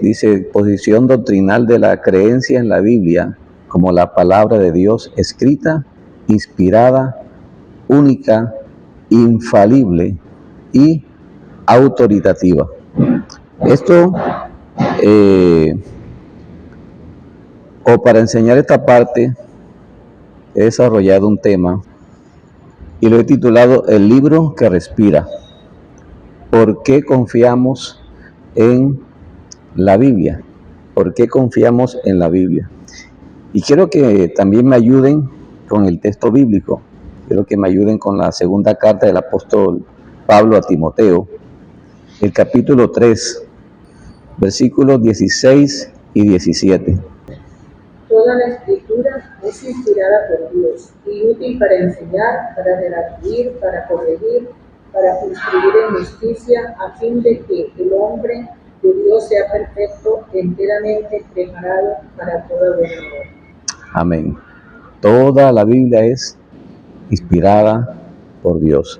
Dice, posición doctrinal de la creencia en la Biblia como la palabra de Dios escrita, inspirada, única, infalible y autoritativa. Esto, o para enseñar esta parte, he desarrollado un tema y lo he titulado El libro que respira. ¿Por qué confiamos en la Biblia? ¿Por qué confiamos en la Biblia? Y quiero que también me ayuden con el texto bíblico. Quiero que me ayuden con la segunda carta del apóstol Pablo a Timoteo, el capítulo 3, versículos 16 y 17. Toda la escritura es inspirada por Dios y útil para enseñar, para redarguir, para corregir, para instruir en justicia, a fin de que el hombre de Dios sea perfecto, enteramente preparado para toda buena obra. Amén. Toda la Biblia es inspirada por Dios.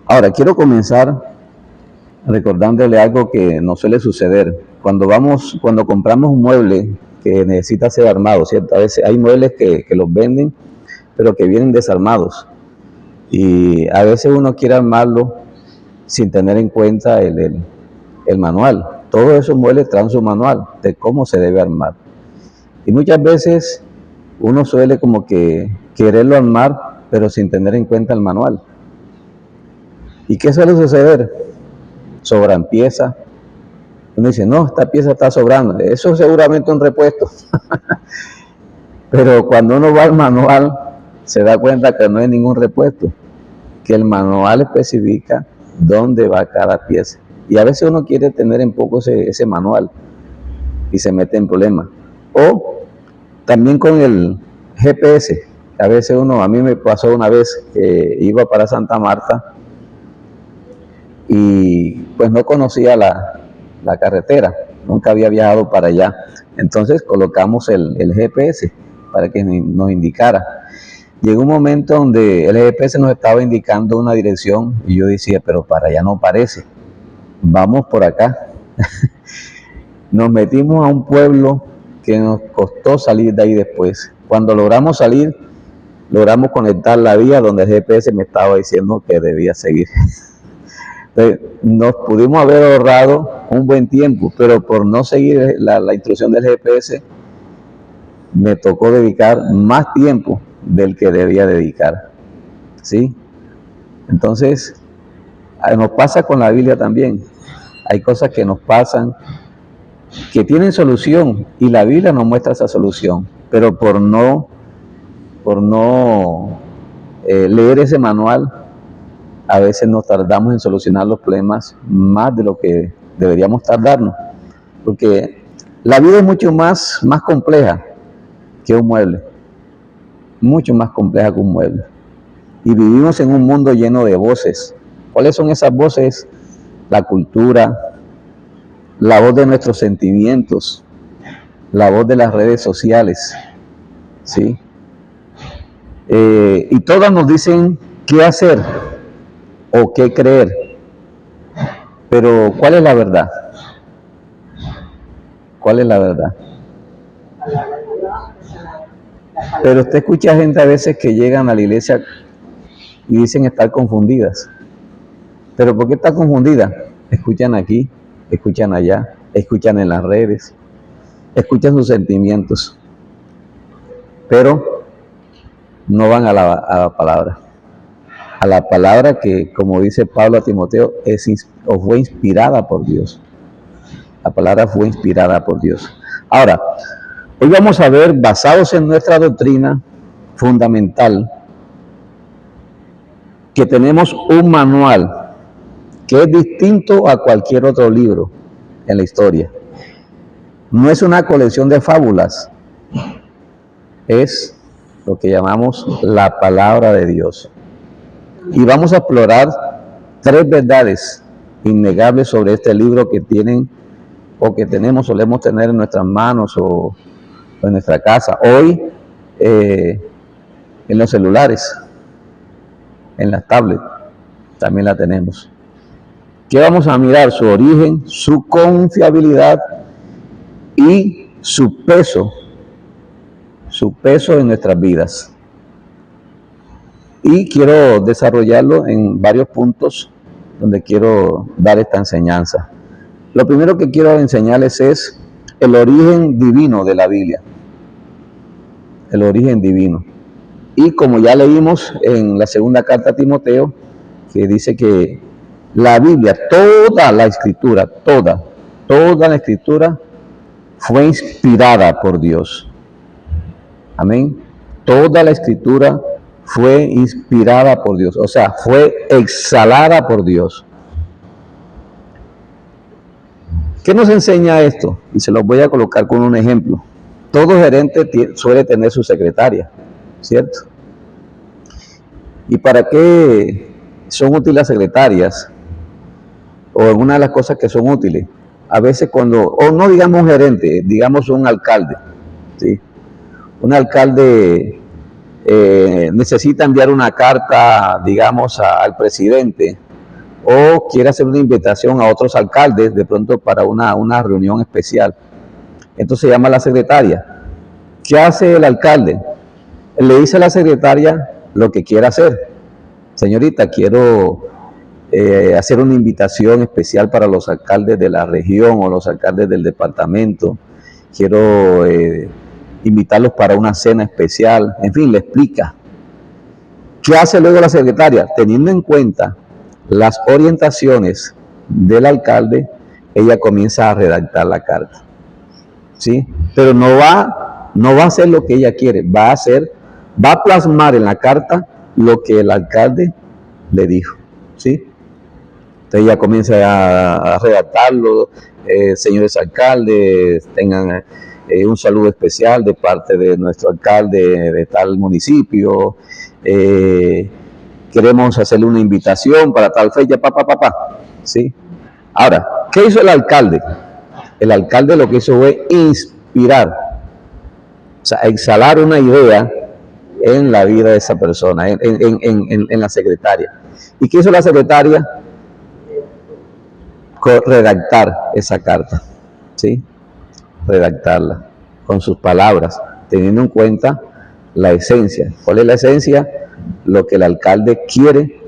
Ahora, quiero comenzar recordándole algo que nos suele suceder. Cuando compramos un mueble que necesita ser armado, ¿cierto? A veces hay muebles que los venden, pero que vienen desarmados. Y a veces uno quiere armarlo sin tener en cuenta el manual. Todos esos muebles traen su manual de cómo se debe armar. Y muchas veces uno suele como que quererlo armar, pero sin tener en cuenta el manual. ¿Y qué suele suceder? Sobran piezas. Uno dice, no, esta pieza está sobrando. Eso es seguramente un repuesto. Pero cuando uno va al manual, se da cuenta que no hay ningún repuesto. Que el manual especifica dónde va cada pieza. Y a veces uno quiere tener en poco ese manual y se mete en problemas. O también con el GPS. A veces a mí me pasó una vez que iba para Santa Marta y pues no conocía la carretera, nunca había viajado para allá. Entonces colocamos el GPS para que nos indicara. Llegó un momento donde el GPS nos estaba indicando una dirección y yo decía, pero para allá no parece, vamos por acá. Nos metimos a un pueblo que nos costó salir de ahí después. Cuando logramos salir, logramos conectar la vía donde el GPS me estaba diciendo que debía seguir. Entonces, nos pudimos haber ahorrado un buen tiempo, pero por no seguir la instrucción del GPS, me tocó dedicar más tiempo del que debía dedicar. ¿Sí? Entonces, nos pasa con la Biblia también. Hay cosas que nos pasan que tienen solución y la Biblia nos muestra esa solución, pero por no leer ese manual, a veces nos tardamos en solucionar los problemas más de lo que deberíamos tardarnos, porque la vida es mucho más compleja que un mueble, mucho más compleja que un mueble. Y vivimos en un mundo lleno de voces. ¿Cuáles son esas voces? La cultura, la voz de nuestros sentimientos, la voz de las redes sociales, ¿sí? Y todas nos dicen qué hacer o qué creer. Pero, ¿cuál es la verdad? ¿Cuál es la verdad? Pero usted escucha gente a veces que llegan a la iglesia y dicen estar confundidas. ¿Pero por qué está confundida? Escuchan aquí, escuchan allá, escuchan en las redes, escuchan sus sentimientos, pero no van a la palabra. A la palabra que, como dice Pablo a Timoteo, fue inspirada por Dios. La palabra fue inspirada por Dios. Ahora, hoy vamos a ver, basados en nuestra doctrina fundamental, que tenemos un manual que es distinto a cualquier otro libro en la historia. No es una colección de fábulas, es lo que llamamos la palabra de Dios. Y vamos a explorar 3 verdades innegables sobre este libro que solemos tener en nuestras manos o en nuestra casa. Hoy, en los celulares, en las tablets, también la tenemos. ¿Qué vamos a mirar? Su origen, su confiabilidad y su peso en nuestras vidas. Y quiero desarrollarlo en varios puntos donde quiero dar esta enseñanza. Lo primero que quiero enseñarles es el origen divino de la Biblia. El origen divino. Y como ya leímos en la segunda carta a Timoteo, que dice que la Biblia, toda la escritura, toda la escritura fue inspirada por Dios. Amén. Toda la escritura fue inspirada por Dios, o sea, fue exhalada por Dios. ¿Qué nos enseña esto? Y se los voy a colocar con un ejemplo. Todo gerente suele tener su secretaria, ¿cierto? ¿Y para qué son útiles las secretarias? O una de las cosas que son útiles. A veces cuando, o no digamos un gerente, digamos un alcalde, ¿sí? Un alcalde necesita enviar una carta, digamos, al presidente, o quiere hacer una invitación a otros alcaldes, de pronto para una reunión especial. Entonces llama a la secretaria. ¿Qué hace el alcalde? Le dice a la secretaria lo que quiere hacer. Señorita, quiero hacer una invitación especial para los alcaldes de la región o los alcaldes del departamento. Quiero invitarlos para una cena especial. En fin, le explica. ¿Qué hace luego la secretaria? Teniendo en cuenta las orientaciones del alcalde, ella comienza a redactar la carta. ¿Sí? Pero no va a hacer lo que ella quiere, va a plasmar en la carta lo que el alcalde le dijo. ¿Sí? Entonces ella comienza a redactarlo. Señores alcaldes, tengan un saludo especial de parte de nuestro alcalde de tal municipio. Queremos hacerle una invitación para tal fecha, ¿sí? Ahora, ¿qué hizo el alcalde? El alcalde lo que hizo fue inspirar, o sea, exhalar una idea en la vida de esa persona, en la secretaria. ¿Y qué hizo la secretaria? Redactar esa carta, ¿sí? Redactarla con sus palabras, teniendo en cuenta la esencia. ¿Cuál es la esencia? Lo que el alcalde quiere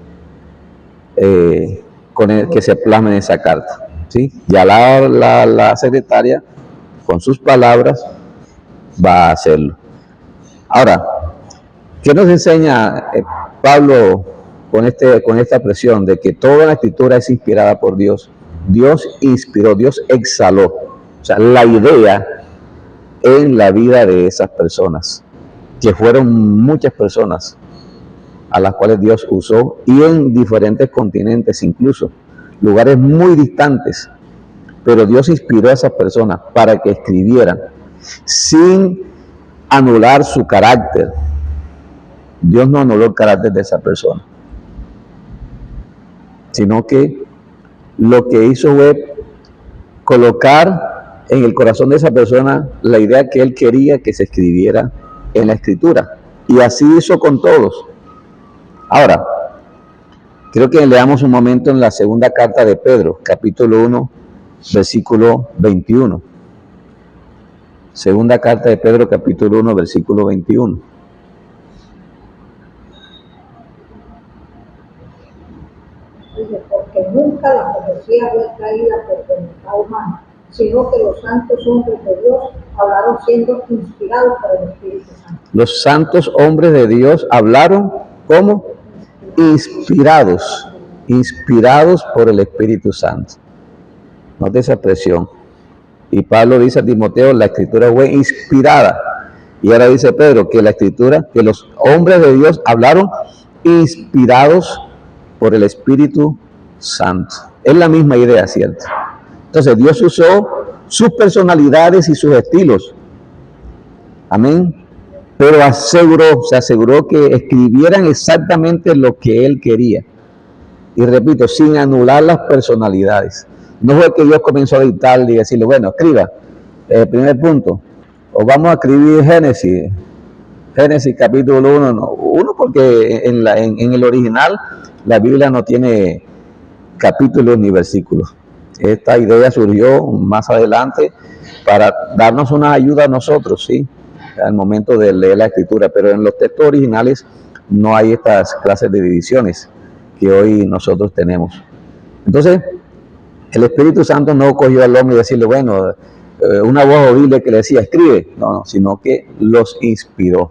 que se plasme en esa carta, ¿sí? Ya la secretaria, con sus palabras, va a hacerlo. Ahora, ¿qué nos enseña Pablo con esta presión de que toda la escritura es inspirada por Dios? Dios inspiró, Dios exhaló, o sea, la idea en la vida de esas personas, que fueron muchas personas a las cuales Dios usó, y en diferentes continentes incluso, lugares muy distantes, pero Dios inspiró a esas personas para que escribieran sin anular su carácter. Dios no anuló el carácter de esa persona, sino que lo que hizo fue colocar en el corazón de esa persona la idea que él quería que se escribiera en la escritura, y así hizo con todos. Ahora, creo que leamos un momento en la segunda carta de Pedro, capítulo 1, versículo 21. Segunda carta de Pedro, capítulo 1, versículo 21. Porque nunca la profecía fue traída por voluntad humana, sino que los santos hombres de Dios hablaron siendo inspirados por el Espíritu Santo. Los santos hombres de Dios hablaron ¿cómo? Inspirados por el Espíritu Santo. Note esa expresión. Y Pablo dice a Timoteo, la escritura fue inspirada. Y ahora dice Pedro que la escritura, que los hombres de Dios hablaron inspirados por el Espíritu Santo. Es la misma idea, ¿cierto? Entonces Dios usó sus personalidades y sus estilos. Amén. Pero se aseguró que escribieran exactamente lo que él quería. Y repito, sin anular las personalidades. No fue que Dios comenzó a dictar y decirle, bueno, escriba, primer punto, o vamos a escribir Génesis capítulo 1, no, uno porque en el original la Biblia no tiene capítulos ni versículos. Esta idea surgió más adelante para darnos una ayuda a nosotros, ¿sí? Al momento de leer la escritura, pero en los textos originales no hay estas clases de divisiones que hoy nosotros tenemos. Entonces, el Espíritu Santo no cogió al hombre y decirle, bueno, una voz audible que le decía, escribe, no, sino que los inspiró.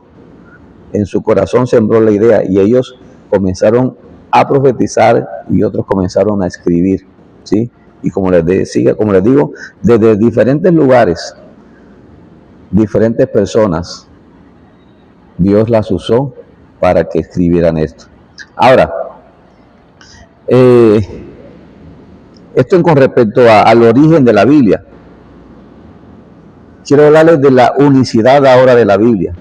En su corazón sembró la idea y ellos comenzaron a profetizar y otros comenzaron a escribir, ¿sí? Y como les digo, desde diferentes lugares, diferentes personas, Dios las usó para que escribieran esto. Ahora, esto con respecto al origen de la Biblia. Quiero hablarles de la unicidad ahora de la Biblia.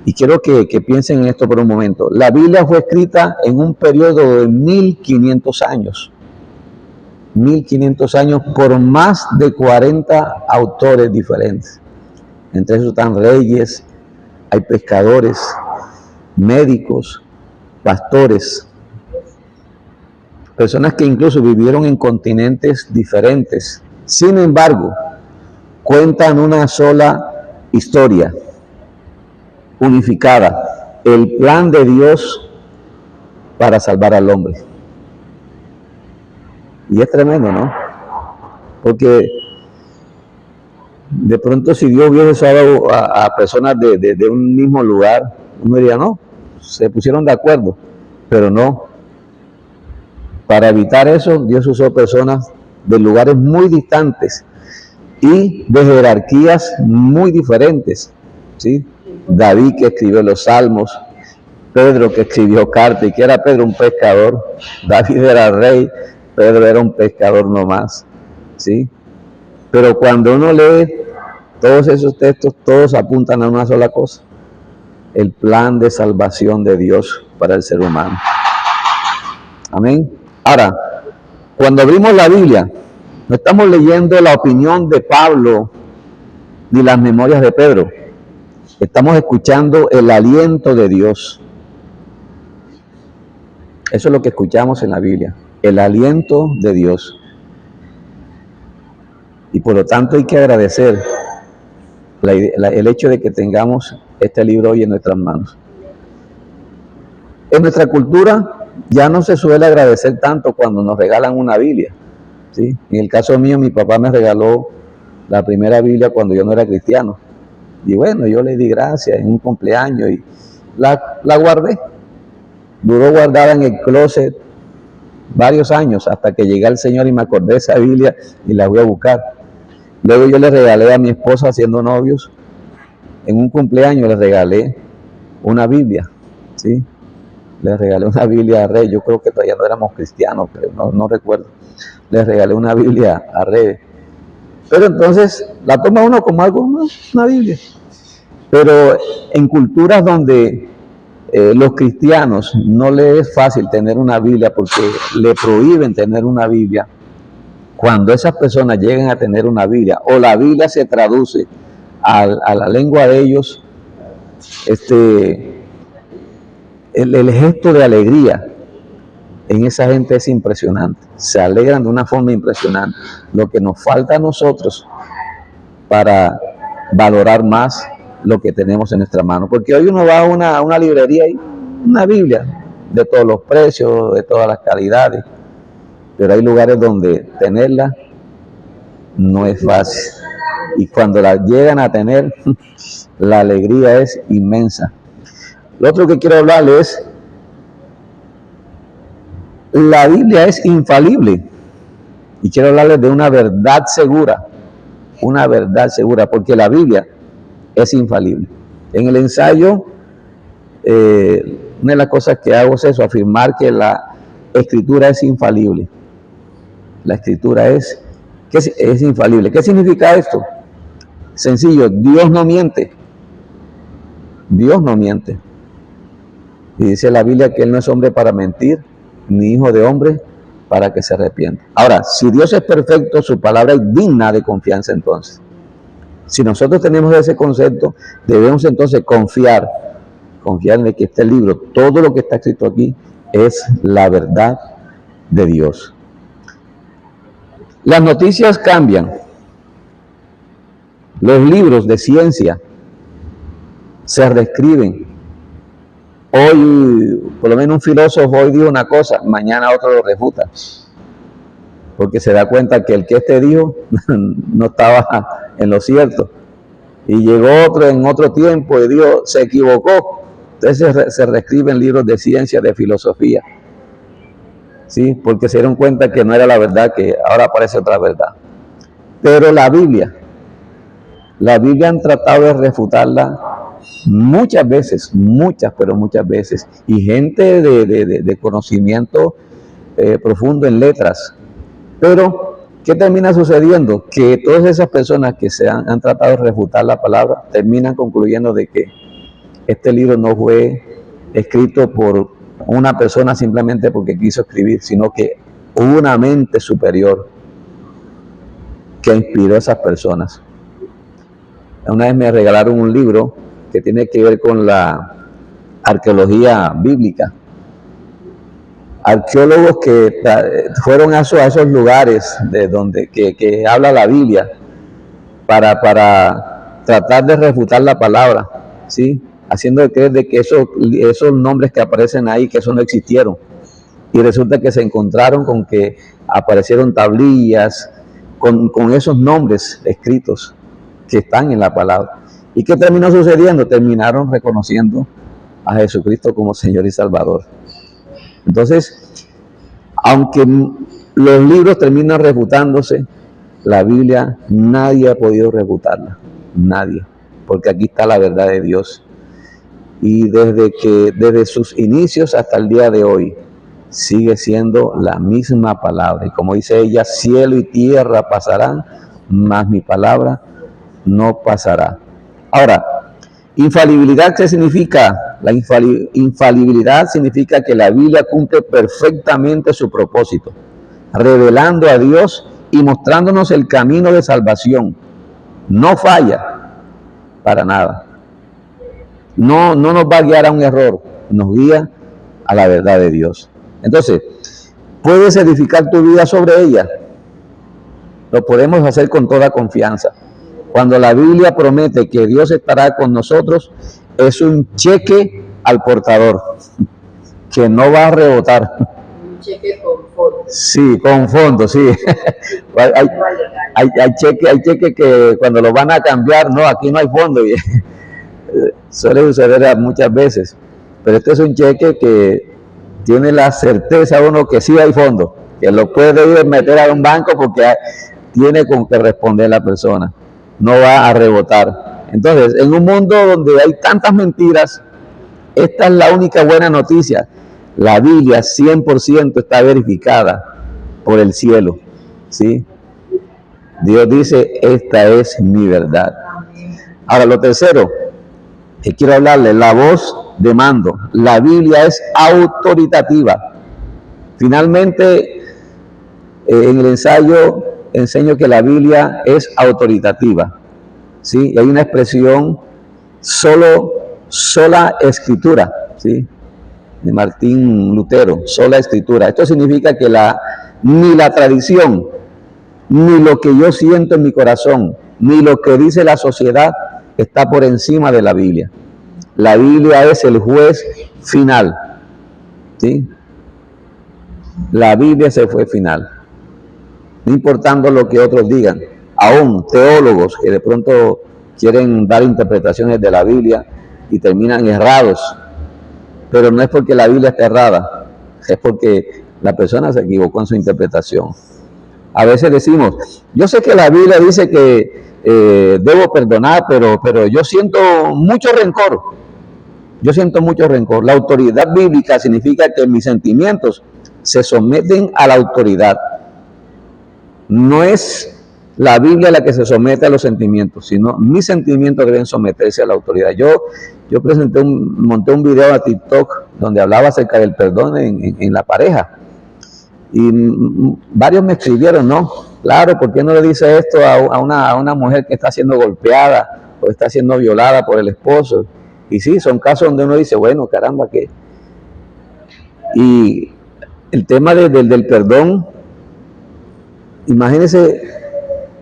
Y quiero que piensen en esto por un momento. La Biblia fue escrita en un periodo de 1500 años. 1500 años por más de 40 autores diferentes. Entre esos están reyes, hay pescadores, médicos, pastores, personas que incluso vivieron en continentes diferentes. Sin embargo, cuentan una sola historia unificada, el plan de Dios para salvar al hombre. Y es tremendo, ¿no? Porque de pronto si Dios hubiese usado a personas de un mismo lugar, uno diría, no, se pusieron de acuerdo, pero no. Para evitar eso, Dios usó personas de lugares muy distantes y de jerarquías muy diferentes, ¿sí? David, que escribió los Salmos, Pedro, que escribió cartas, y que era Pedro un pescador, David era rey, Pedro era un pescador nomás, ¿sí? Pero cuando uno lee todos esos textos, todos apuntan a una sola cosa, el plan de salvación de Dios para el ser humano. Amén. Ahora, cuando abrimos la Biblia, no estamos leyendo la opinión de Pablo ni las memorias de Pedro. Estamos escuchando el aliento de Dios. Eso es lo que escuchamos en la Biblia, el aliento de Dios. Y por lo tanto hay que agradecer el hecho de que tengamos este libro hoy en nuestras manos. En nuestra cultura ya no se suele agradecer tanto cuando nos regalan una Biblia, ¿sí? En el caso mío, mi papá me regaló la primera Biblia cuando yo no era cristiano. Y bueno, yo le di gracias en un cumpleaños y la guardé. Duró guardada en el closet varios años hasta que llegué al Señor y me acordé de esa Biblia y la voy a buscar. Luego yo le regalé a mi esposa, siendo novios, en un cumpleaños le regalé una Biblia, ¿sí? Le regalé una Biblia a Rey. Yo creo que todavía no éramos cristianos, pero no recuerdo. Le regalé una Biblia a Rey. Pero entonces la toma uno como algo, una Biblia. Pero en culturas donde los cristianos no les es fácil tener una Biblia porque le prohíben tener una Biblia, cuando esas personas llegan a tener una Biblia o la Biblia se traduce a la lengua de ellos, el gesto de alegría en esa gente es impresionante. Se alegran de una forma impresionante. Lo que nos falta a nosotros para valorar más lo que tenemos en nuestra mano. Porque hoy uno va a una librería y una Biblia de todos los precios, de todas las calidades. Pero hay lugares donde tenerla no es fácil. Y cuando la llegan a tener, la alegría es inmensa. Lo otro que quiero hablarles es, la Biblia es infalible. Y quiero hablarles de una verdad segura. Una verdad segura, porque la Biblia es infalible. En el ensayo, una de las cosas que hago es eso, afirmar que la Escritura es infalible. La Escritura es infalible. ¿Qué significa esto? Sencillo, Dios no miente. Dios no miente. Y dice la Biblia que Él no es hombre para mentir, ni hijo de hombre para que se arrepienta. Ahora, si Dios es perfecto, su palabra es digna de confianza entonces. Si nosotros tenemos ese concepto, debemos entonces confiar en que este libro, todo lo que está escrito aquí, es la verdad de Dios. Las noticias cambian. Los libros de ciencia se reescriben. Hoy, por lo menos un filósofo hoy dijo una cosa, mañana otro lo refuta. Porque se da cuenta que el que este dijo no estaba en lo cierto. Y llegó otro en otro tiempo y dijo, se equivocó. Entonces se reescriben libros de ciencia, de filosofía. ¿Sí? Porque se dieron cuenta que no era la verdad, que ahora aparece otra verdad. Pero la Biblia han tratado de refutarla muchas veces, pero muchas veces. Y gente de conocimiento profundo en letras. Pero, ¿qué termina sucediendo? Que todas esas personas que han tratado de refutar la palabra terminan concluyendo de que este libro no fue escrito por una persona simplemente porque quiso escribir, sino que hubo una mente superior que inspiró a esas personas. Una vez me regalaron un libro que tiene que ver con la arqueología bíblica. Arqueólogos que fueron a esos lugares de donde que habla la Biblia para tratar de refutar la palabra, ¿sí? Haciendo creer de que esos nombres que aparecen ahí, que eso no existieron. Y resulta que se encontraron con que aparecieron tablillas con esos nombres escritos que están en la palabra. ¿Y qué terminó sucediendo? Terminaron reconociendo a Jesucristo como Señor y Salvador. Entonces, aunque los libros terminan refutándose, la Biblia nadie ha podido refutarla, nadie, porque aquí está la verdad de Dios. Y desde sus inicios hasta el día de hoy, sigue siendo la misma palabra. Y como dice ella, cielo y tierra pasarán, mas mi palabra no pasará. Ahora, infalibilidad, ¿qué significa? La infalibilidad significa que la Biblia cumple perfectamente su propósito, revelando a Dios y mostrándonos el camino de salvación. No falla para nada. No nos va a guiar a un error, nos guía a la verdad de Dios. Entonces, ¿puedes edificar tu vida sobre ella? Lo podemos hacer con toda confianza. Cuando la Biblia promete que Dios estará con nosotros, es un cheque al portador, que no va a rebotar. Un cheque con fondo. Sí, con fondo, sí. hay cheque que cuando lo van a cambiar, no, aquí no hay fondo. Suele suceder muchas veces. Pero este es un cheque que tiene la certeza uno que sí hay fondo, que lo puede meter a un banco porque tiene con qué responder la persona. No va a rebotar. Entonces, en un mundo donde hay tantas mentiras, esta es la única buena noticia. La Biblia 100% está verificada por el cielo, ¿sí? Dios dice, esta es mi verdad. Ahora, lo tercero que quiero hablarle, la voz de mando. La Biblia es autoritativa. Finalmente, en el ensayo enseño que la Biblia es autoritativa, ¿sí? Y hay una expresión, sola escritura, ¿sí? De Martín Lutero, sola escritura. Esto significa que ni la tradición, ni lo que yo siento en mi corazón, ni lo que dice la sociedad está por encima de la Biblia. La Biblia es el juez final, ¿sí? La Biblia es el juez final. No importando lo que otros digan, aún teólogos que de pronto quieren dar interpretaciones de la Biblia y terminan errados, pero no es porque la Biblia esté errada, es porque la persona se equivocó en su interpretación. A veces decimos, yo sé que la Biblia dice que debo perdonar, pero yo siento mucho rencor. Yo siento mucho rencor. La autoridad bíblica significa que mis sentimientos se someten a la autoridad. No es la Biblia la que se somete a los sentimientos, sino mis sentimientos deben someterse a la autoridad. Yo monté un video a TikTok donde hablaba acerca del perdón en la pareja. Y varios me escribieron, ¿no? Claro, ¿por qué no le dice esto a una mujer que está siendo golpeada o está siendo violada por el esposo? Y sí, son casos donde uno dice, bueno, caramba, ¿qué? Y el tema del perdón Imagínense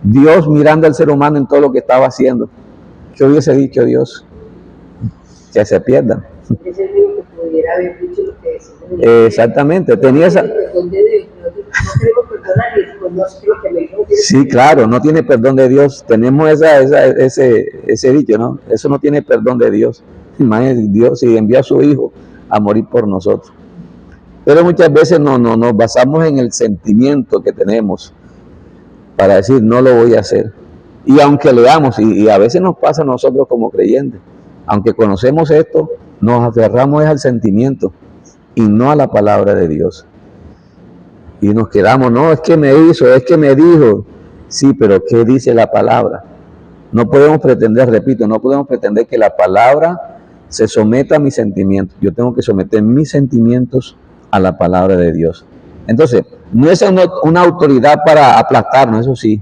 Dios mirando al ser humano en todo lo que estaba haciendo. ¿Qué hubiese dicho Dios? Que se pierdan. Es el único que pudiera haber dicho lo que decimos. Exactamente, tenía esa... No queremos perdonar y después no sé lo que le dijo. Sí, claro, no tiene perdón de Dios. Tenemos ese dicho, ¿no? Eso no tiene perdón de Dios. Imagínense, Dios si envió a su Hijo a morir por nosotros. Pero muchas veces nos basamos en el sentimiento que tenemos para decir, no lo voy a hacer. Y aunque leamos, y a veces nos pasa a nosotros como creyentes, aunque conocemos esto, nos aferramos al sentimiento y no a la palabra de Dios. Y nos quedamos, no, es que me hizo, es que me dijo. Sí, pero ¿qué dice la palabra? No podemos pretender, repito, no podemos pretender que la palabra se someta a mis sentimientos. Yo tengo que someter mis sentimientos a la palabra de Dios. Entonces, no es una autoridad para aplastarnos, eso sí.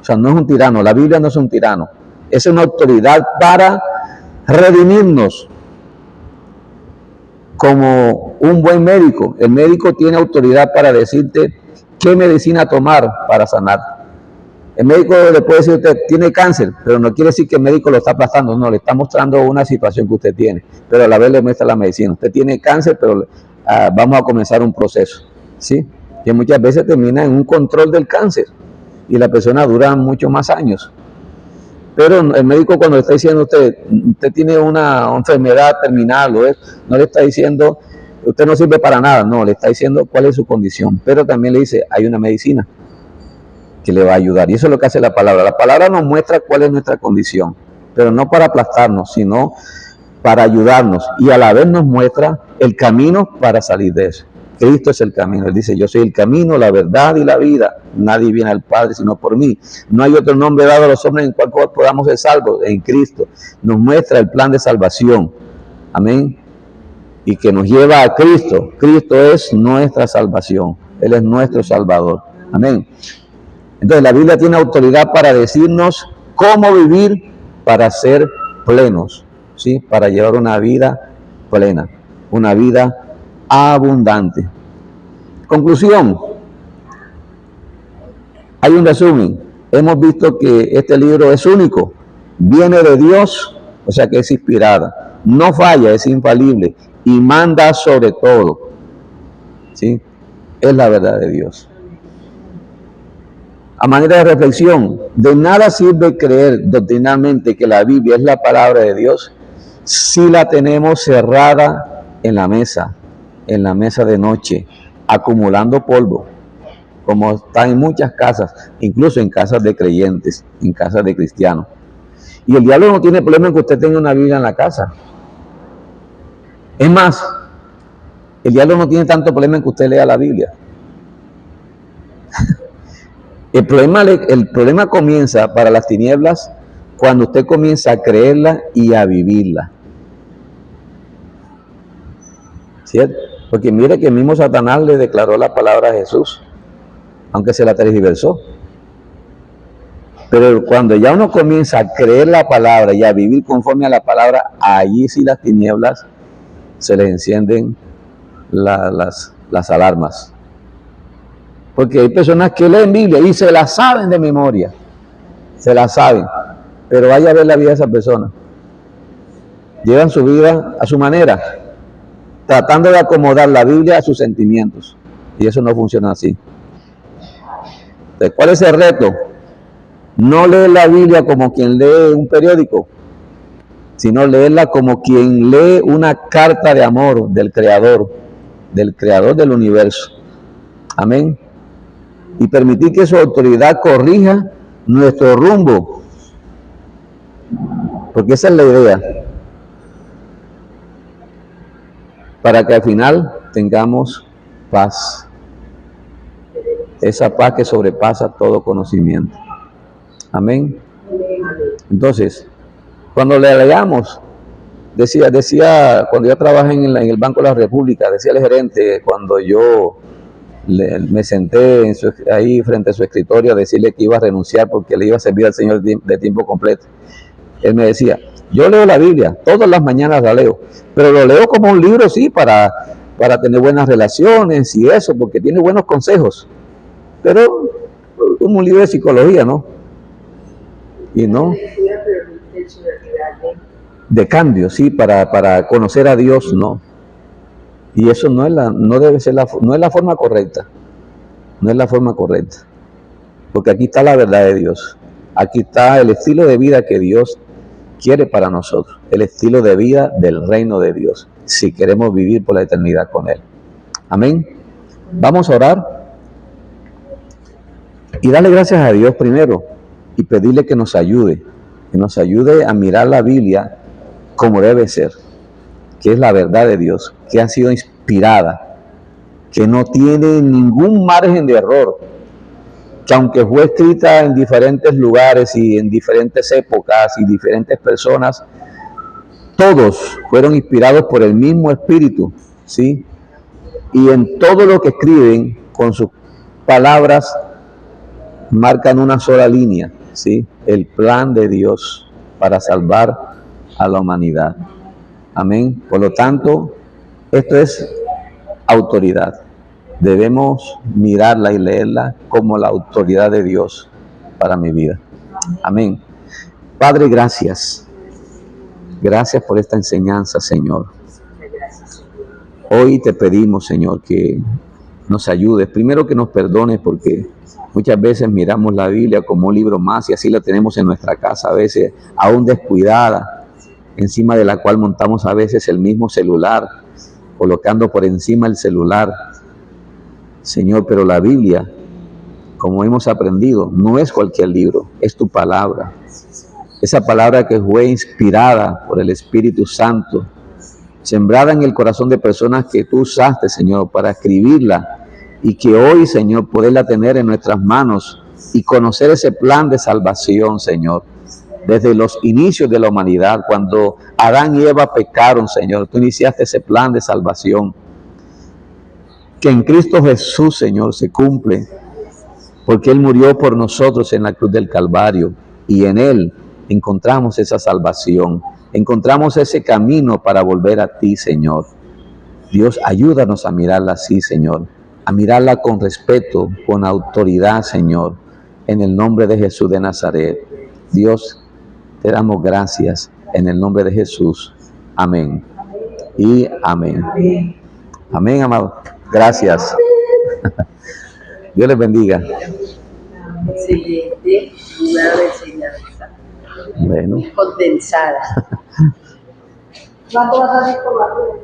O sea, no es un tirano, la Biblia no es un tirano. Es una autoridad para redimirnos. Como un buen médico, el médico tiene autoridad para decirte qué medicina tomar para sanar. El médico le puede decir a usted, tiene cáncer, pero no quiere decir que el médico lo está aplastando, no, le está mostrando una situación que usted tiene, pero a la vez le muestra la medicina. Usted tiene cáncer, pero vamos a comenzar un proceso, ¿sí? Que muchas veces termina en un control del cáncer y la persona dura muchos más años. Pero el médico cuando le está diciendo a usted tiene una enfermedad terminal, no le está diciendo, usted no sirve para nada, no, le está diciendo cuál es su condición, pero también le dice, hay una medicina que le va a ayudar. Y eso es lo que hace la palabra. La palabra nos muestra cuál es nuestra condición, pero no para aplastarnos, sino para ayudarnos. Y a la vez nos muestra el camino para salir de eso. Cristo es el camino. Él dice, yo soy el camino, la verdad y la vida. Nadie viene al Padre sino por mí. No hay otro nombre dado a los hombres en el cual podamos ser salvos, en Cristo. Nos muestra el plan de salvación. Amén. Y que nos lleva a Cristo. Cristo es nuestra salvación. Él es nuestro Salvador. Amén. Entonces la Biblia tiene autoridad para decirnos cómo vivir para ser plenos, ¿sí? Para llevar una vida plena, una vida abundante. Conclusión. Hay un resumen. Hemos visto que este libro es único, viene de Dios, o sea que es inspirada, no falla, es infalible y manda sobre todo, ¿sí? Es la verdad de Dios. A manera de reflexión, de nada sirve creer doctrinalmente que la Biblia es la palabra de Dios si la tenemos cerrada en la mesa de noche, acumulando polvo, como está en muchas casas, incluso en casas de creyentes, en casas de cristianos. Y el diablo no tiene problema en que usted tenga una Biblia en la casa. Es más, el diablo no tiene tanto problema en que usted lea la Biblia. El problema comienza para las tinieblas cuando usted comienza a creerla y a vivirla. ¿Cierto? Porque mire que el mismo Satanás le declaró la palabra a Jesús, aunque se la tergiversó. Pero cuando ya uno comienza a creer la palabra y a vivir conforme a la palabra, allí sí las tinieblas se les encienden las alarmas. Porque hay personas que leen Biblia y se la saben de memoria. Se la saben. Pero vaya a ver la vida de esa persona. Llevan su vida a su manera, tratando de acomodar la Biblia a sus sentimientos. Y eso no funciona así. Entonces, ¿cuál es el reto? No leer la Biblia como quien lee un periódico, sino leerla como quien lee una carta de amor del Creador del universo. Amén. Y permitir que su autoridad corrija nuestro rumbo, porque esa es la idea, para que al final tengamos paz, esa paz que sobrepasa todo conocimiento. Amén. Entonces, cuando le leamos, decía cuando yo trabajé en el Banco de la República, decía el gerente, cuando yo me senté ahí frente a su escritorio a decirle que iba a renunciar porque le iba a servir al Señor de tiempo completo. Él me decía, yo leo la Biblia, todas las mañanas la leo, pero lo leo como un libro, sí, para tener buenas relaciones y eso, porque tiene buenos consejos. Pero como un libro de psicología, ¿no? Y no, Lectura, pero no intencionalidad de cambio, sí, para conocer a Dios, no. Y eso no debe ser no es la forma correcta. No es la forma correcta. Porque aquí está la verdad de Dios. Aquí está el estilo de vida que Dios quiere para nosotros. El estilo de vida del reino de Dios. Si queremos vivir por la eternidad con Él. Amén. Vamos a orar. Y darle gracias a Dios primero. Y pedirle que nos ayude. Que nos ayude a mirar la Biblia como debe ser. Que es la verdad de Dios. Que ha sido inspirada. Que no tiene ningún margen de error. Que aunque fue escrita en diferentes lugares y en diferentes épocas y diferentes personas, todos fueron inspirados por el mismo Espíritu, ¿sí? Y en todo lo que escriben, con sus palabras, marcan una sola línea, ¿sí? El plan de Dios para salvar a la humanidad. Amén. Por lo tanto, esto es autoridad. Debemos mirarla y leerla como la autoridad de Dios para mi vida. Amén. Padre, gracias. Gracias por esta enseñanza, Señor. Hoy te pedimos, Señor, que nos ayudes. Primero que nos perdones porque muchas veces miramos la Biblia como un libro más y así la tenemos en nuestra casa, a veces aún descuidada, encima de la cual montamos a veces el mismo celular, colocando por encima el celular. Señor, pero la Biblia, como hemos aprendido, no es cualquier libro, es tu palabra. Esa palabra que fue inspirada por el Espíritu Santo, sembrada en el corazón de personas que tú usaste, Señor, para escribirla y que hoy, Señor, poderla tener en nuestras manos y conocer ese plan de salvación, Señor. Desde los inicios de la humanidad, cuando Adán y Eva pecaron, Señor, tú iniciaste ese plan de salvación. Que en Cristo Jesús, Señor, se cumple, porque Él murió por nosotros en la cruz del Calvario, y en Él encontramos esa salvación, encontramos ese camino para volver a ti, Señor. Dios, ayúdanos a mirarla así, Señor, a mirarla con respeto, con autoridad, Señor, en el nombre de Jesús de Nazaret. Dios, te damos gracias en el nombre de Jesús. Amén. Y amén. Amén, amado. Gracias. Dios les bendiga. Excelente, una enseñanza. Bueno. Condensada. ¿Cuándo vas a salir por la rueda?